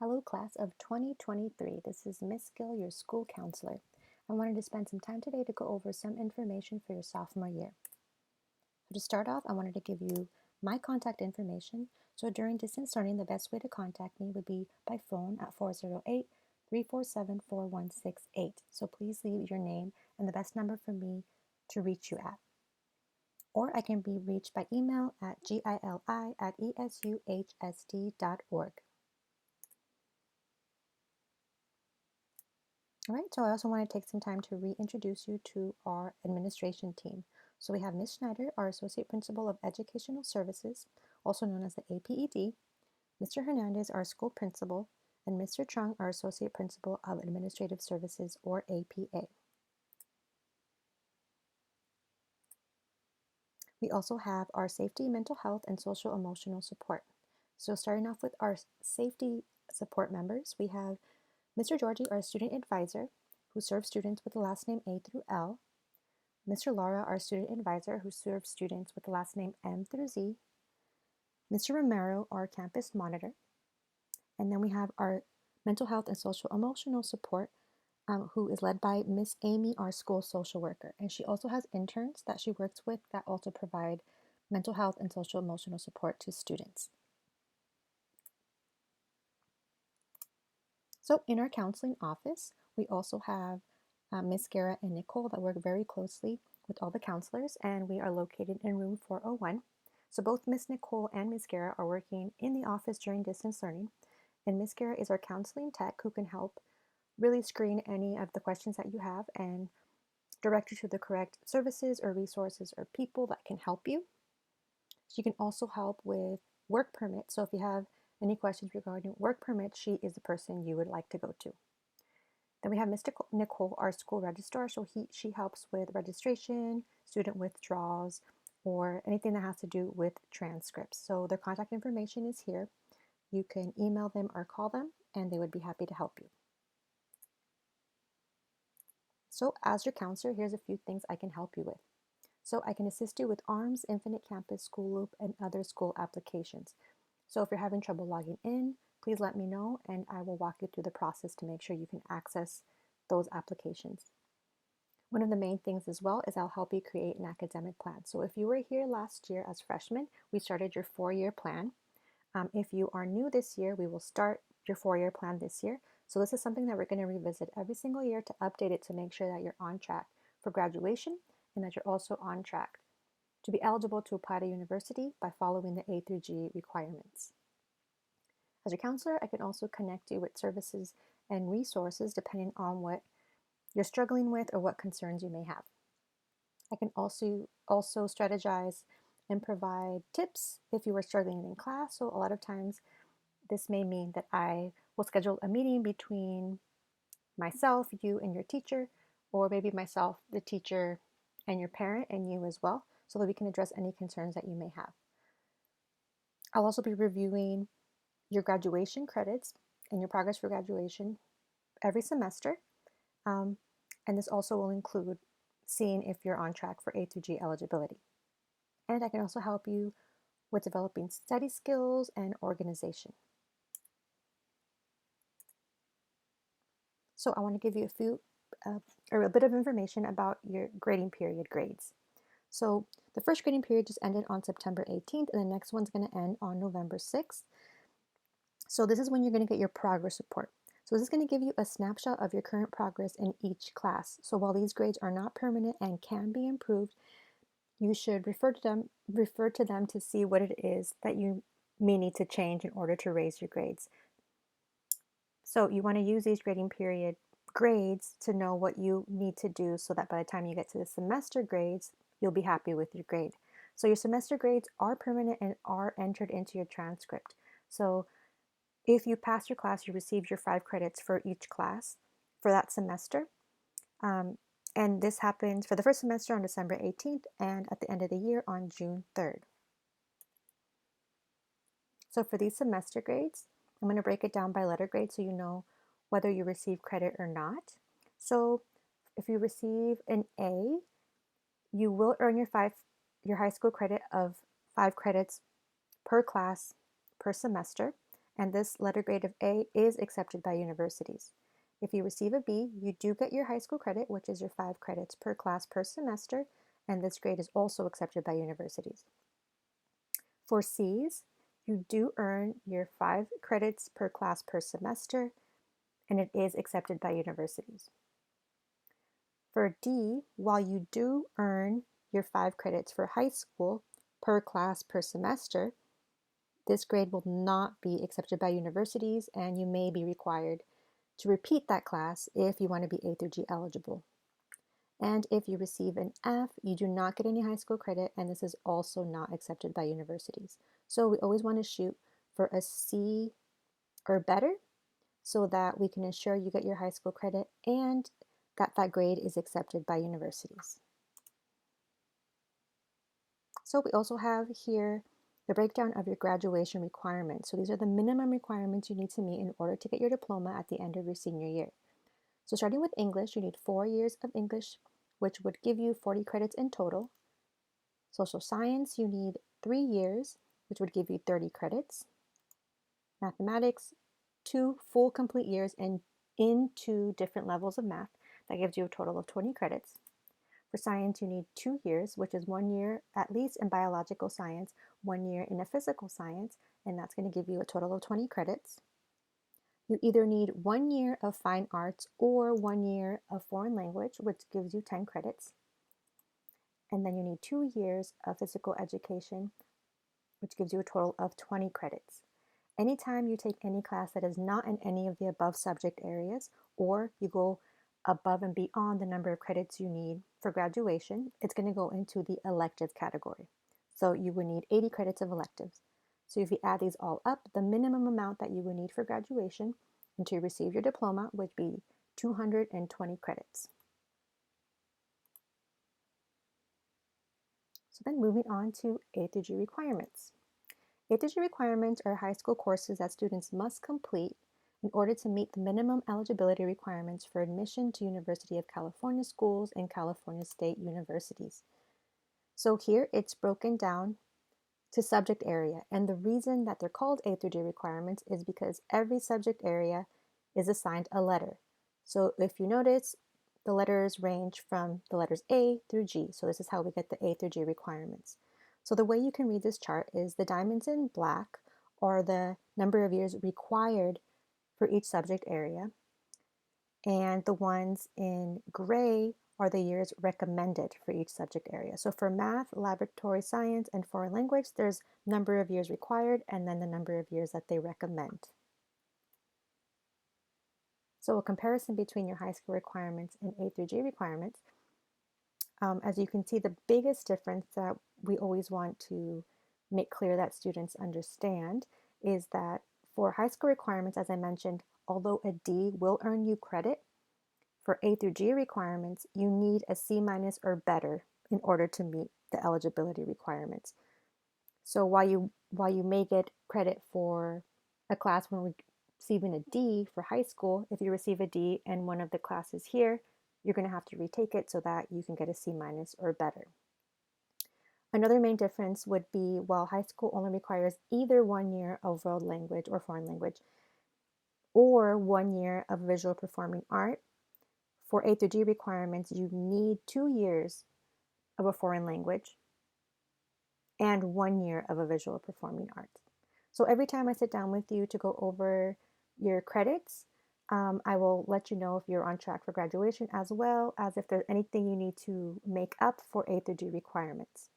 Hello class of 2023, this is Miss Gill, your school counselor. I wanted to spend some time today to go over some information for your sophomore year. So to start off, I wanted to give you my contact information. So during distance learning, the best way to contact me would be by phone at 408-347-4168. So please leave your name and the best number for me to reach you at. Or I can be reached by email at gili@esuhsd.org. All right, so I also want to take some time to reintroduce you to our administration team. So we have Ms. Schneider, our Associate Principal of Educational Services, also known as the APED, Mr. Hernandez, our School Principal, and Mr. Chung, our Associate Principal of Administrative Services, or APA. We also have our Safety, Mental Health, and Social Emotional Support. So starting off with our safety support members, we have Mr. Georgie, our Student Advisor, who serves students with the last name A through L, Mr. Laura, our Student Advisor, who serves students with the last name M through Z, Mr. Romero, our Campus Monitor, and then we have our Mental Health and Social Emotional Support, who is led by Miss Amy, our School Social Worker, and she also has interns that she works with that also provide mental health and social emotional support to students. So in our counseling office, we also have Miss Guerra and Nicole that work very closely with all the counselors, and we are located in room 401. So both Miss Nicole and Miss Guerra are working in the office during distance learning, and Miss Guerra is our counseling tech who can help really screen any of the questions that you have and direct you to the correct services or resources or people that can help you. She can also help with work permits. So if you have any questions regarding work permits, she is the person you would like to go to. Then we have Mr. Nicole, our school registrar. So she helps with registration, student withdrawals, or anything that has to do with transcripts. So their contact information is here. You can email them or call them, and they would be happy to help you. So as your counselor, here's a few things I can help you with. So I can assist you with ARMS, Infinite Campus, School Loop, and other school applications. So if you're having trouble logging in, please let me know and I will walk you through the process to make sure you can access those applications. One of the main things as well is I'll help you create an academic plan. So if you were here last year as freshmen, we started your 4-year plan. If you are new this year, we will start your 4-year plan this year. So this is something that we're going to revisit every single year to update it to make sure that you're on track for graduation and that you're also on track to be eligible to apply to university by following the A through G requirements. As your counselor, I can also connect you with services and resources depending on what you're struggling with or what concerns you may have. I can also strategize and provide tips if you are struggling in class. So a lot of times this may mean that I will schedule a meeting between myself, you, and your teacher, or maybe myself, the teacher, and your parent, and you as well, so that we can address any concerns that you may have. I'll also be reviewing your graduation credits and your progress for graduation every semester. And this also will include seeing if you're on track for A through G eligibility. And I can also help you with developing study skills and organization. So I want to give you a bit of information about your grading period grades. So the first grading period just ended on September 18th, and the next one's going to end on November 6th. So this is when you're going to get your progress report. So this is going to give you a snapshot of your current progress in each class. So while these grades are not permanent and can be improved, you should refer to them to see what it is that you may need to change in order to raise your grades. So you want to use these grading period grades to know what you need to do so that by the time you get to the semester grades, you'll be happy with your grade. So your semester grades are permanent and are entered into your transcript. So if you pass your class, you receive your 5 credits for each class for that semester. And this happens for the first semester on December 18th and at the end of the year on June 3rd. So for these semester grades, I'm going to break it down by letter grade so you know whether you receive credit or not. So if you receive an A, you will earn your high school credit of 5 credits per class per semester. and this letter grade of A is accepted by universities. If you receive a B, you do get your high school credit, which is your 5 credits per class per semester, and this grade is also accepted by universities. For C's, you do earn your 5 credits per class per semester, and it is accepted by universities. For D, while you do earn your 5 credits for high school per class per semester, this grade will not be accepted by universities, and you may be required to repeat that class if you want to be A through G eligible. And if you receive an F, you do not get any high school credit, and this is also not accepted by universities. So we always want to shoot for a C or better so that we can ensure you get your high school credit and that grade is accepted by universities. So we also have here the breakdown of your graduation requirements. So these are the minimum requirements you need to meet in order to get your diploma at the end of your senior year. So starting with English, you need 4 years of English, which would give you 40 credits in total. Social science, you need 3 years, which would give you 30 credits. Mathematics, 2 full complete years in 2 different levels of math. That gives you a total of 20 credits. For science, you need 2 years, which is 1 year at least in biological science, 1 year in a physical science, and that's going to give you a total of 20 credits. You either need 1 year of fine arts or 1 year of foreign language, which gives you 10 credits. And then you need 2 years of physical education, which gives you a total of 20 credits. Anytime you take any class that is not in any of the above subject areas, or you go above and beyond the number of credits you need for graduation, it's going to go into the elective category. So you would need 80 credits of electives. So if you add these all up, the minimum amount that you would need for graduation and to receive your diploma would be 220 credits. So then moving on to A through G requirements. A through G requirements are high school courses that students must complete in order to meet the minimum eligibility requirements for admission to University of California schools and California state universities. So here it's broken down to subject area, and the reason that they're called A through G requirements is because every subject area is assigned a letter. So if you notice, the letters range from the letters A through G. So this is how we get the A through G requirements. So the way you can read this chart is the diamonds in black are the number of years required for each subject area, and the ones in gray are the years recommended for each subject area. So for math, laboratory science, and foreign language, there's number of years required and then the number of years that they recommend. So a comparison between your high school requirements and A through G requirements, as you can see, the biggest difference that we always want to make clear that students understand is that for high school requirements, as I mentioned, although a D will earn you credit, for A through G requirements, you need a C minus or better in order to meet the eligibility requirements. So while you may get credit for a class when receiving a D for high school, if you receive a D in one of the classes here, you're going to have to retake it so that you can get a C minus or better. Another main difference would be while high school only requires either 1 year of world language or foreign language or 1 year of visual performing art, for A through G requirements, you need 2 years of a foreign language and 1 year of a visual performing arts. So every time I sit down with you to go over your credits, I will let you know if you're on track for graduation, as well as if there's anything you need to make up for A through G requirements.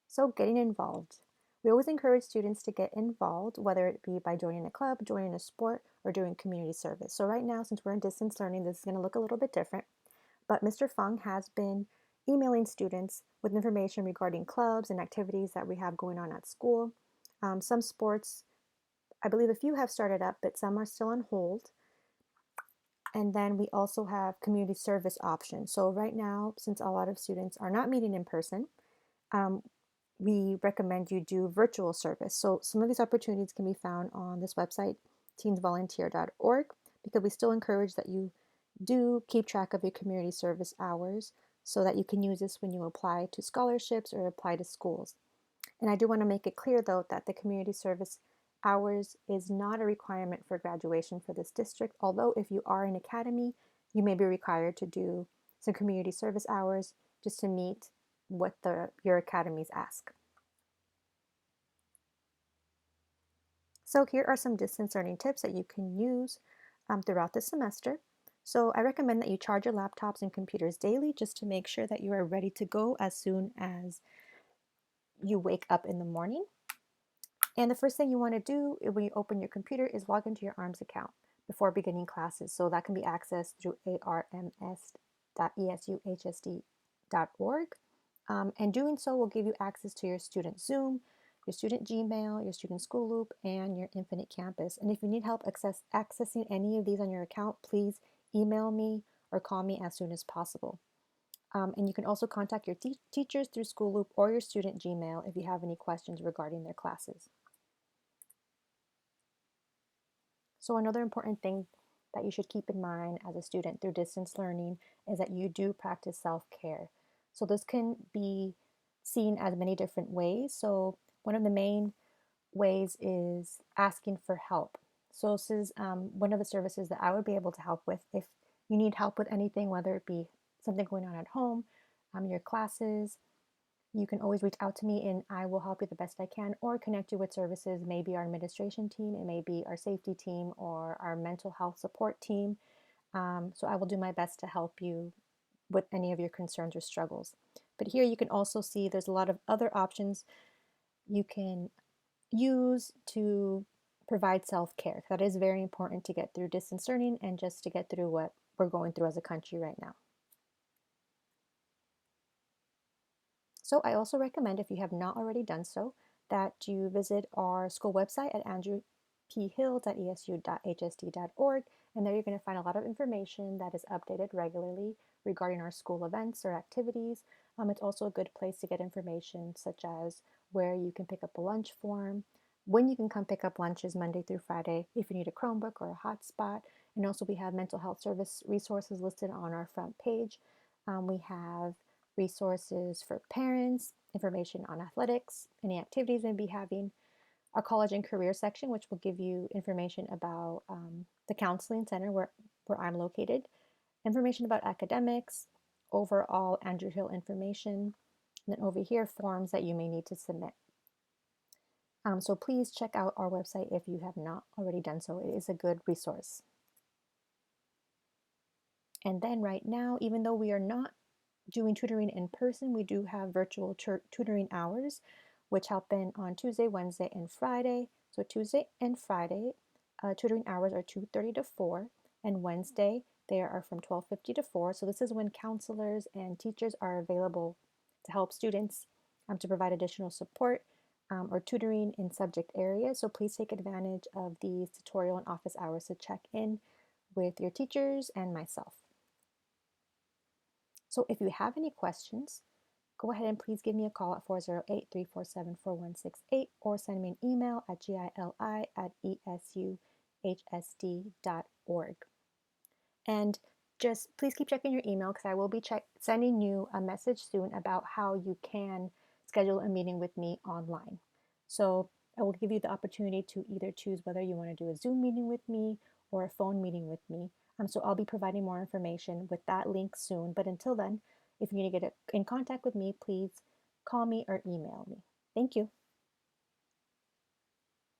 So getting involved. We always encourage students to get involved, whether it be by joining a club, joining a sport, or doing community service. So right now, since we're in distance learning, this is going to look a little bit different. But Mr. Fung has been emailing students with information regarding clubs and activities that we have going on at school. Some sports, I believe a few have started up, but some are still on hold. And then we also have community service options. So right now, since a lot of students are not meeting in person, we recommend you do virtual service. So some of these opportunities can be found on this website, teensvolunteer.org, because we still encourage that you do keep track of your community service hours so that you can use this when you apply to scholarships or apply to schools. And I do want to make it clear, though, that the community service hours is not a requirement for graduation for this district, although if you are an academy, you may be required to do some community service hours just to meet what your academies ask. So here are some distance learning tips that you can use throughout the semester. So I recommend that you charge your laptops and computers daily just to make sure that you are ready to go as soon as you wake up in the morning. And the first thing you want to do when you open your computer is log into your ARMS account before beginning classes. So that can be accessed through arms.esuhsd.org. And doing so will give you access to your student Zoom, your student Gmail, your student School Loop, and your Infinite Campus. And if you need help accessing any of these on your account, please email me or call me as soon as possible. And you can also contact your teachers through School Loop or your student Gmail if you have any questions regarding their classes. So another important thing that you should keep in mind as a student through distance learning is that you do practice self-care. So this can be seen as many different ways. So one of the main ways is asking for help. So this is one of the services that I would be able to help with if you need help with anything, whether it be something going on at home, your classes. You can always reach out to me and I will help you the best I can or connect you with services, maybe our administration team, it may be our safety team or our mental health support team. So I will do my best to help you with any of your concerns or struggles. But here you can also see there's a lot of other options you can use to provide self-care. That is very important to get through distance learning and just to get through what we're going through as a country right now. So I also recommend, if you have not already done so, that you visit our school website at andrewphill.esu.hsd.org, and there you're going to find a lot of information that is updated regularly regarding our school events or activities. It's also a good place to get information such as where you can pick up a lunch form, when you can come pick up lunches Monday through Friday, if you need a Chromebook or a hotspot, and also we have mental health service resources listed on our front page. We have resources for parents, information on athletics, any activities they may be having, our college and career section, which will give you information about the counseling center where I'm located, information about academics, overall Andrew Hill information, and then over here, forms that you may need to submit. So please check out our website if you have not already done so. It is a good resource. And then right now, even though we are not doing tutoring in person, we do have virtual tutoring hours, which happen on Tuesday, Wednesday, and Friday. So Tuesday and Friday, tutoring hours are 2:30 to 4, and Wednesday they are from 12:50 to 4. So this is when counselors and teachers are available to help students to provide additional support or tutoring in subject areas. So please take advantage of these tutorial and office hours to check in with your teachers and myself. So if you have any questions, go ahead and please give me a call at 408-347-4168 or send me an email at gili@esuhsd.org. And just please keep checking your email because I will be sending you a message soon about how you can schedule a meeting with me online. So I will give you the opportunity to either choose whether you want to do a Zoom meeting with me or a phone meeting with me. So I'll be providing more information with that link soon. But until then, if you need to get in contact with me, please call me or email me. Thank you.